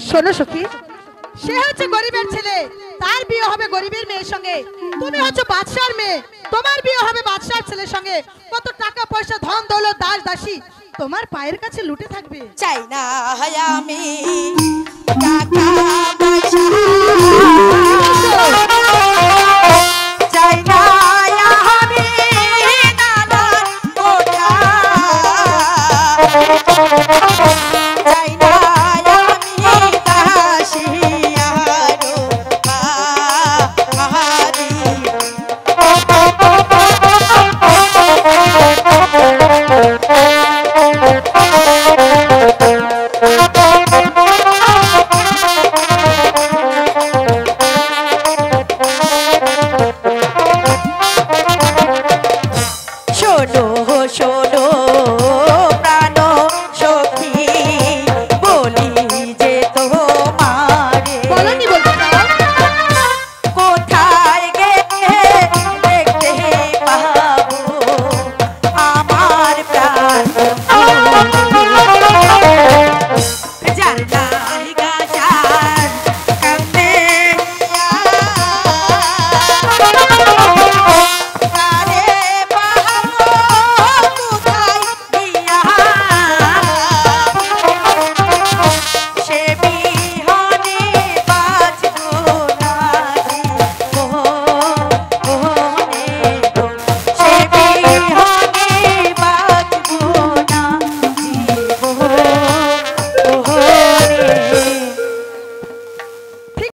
শোনো সখী, সে হচ্ছে গরিবের ছেলে, তার বিয়ে হবে গরিবের মেয়ের সঙ্গে। তুমি হচ্ছে বাদশার মেয়ে, তোমার বিয়ে হবে বাদশার ছেলের সঙ্গে। কত টাকা পয়সা ধন দৌলত দাস দাসী তোমার পায়ের কাছে লুটে থাকবে। চাই না আমি টাকা পয়সা, চাই না আমি নানান কোঠা, চাই না আমি দাসী আরো কাহারি। শোনো